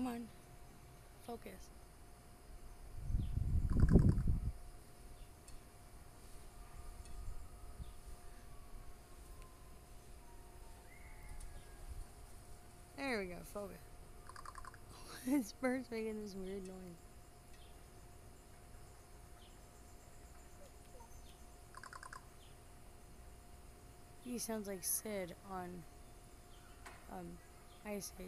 on. Focus. There we go, focus. This bird's making this weird noise. He sounds like Sid on Ice Age.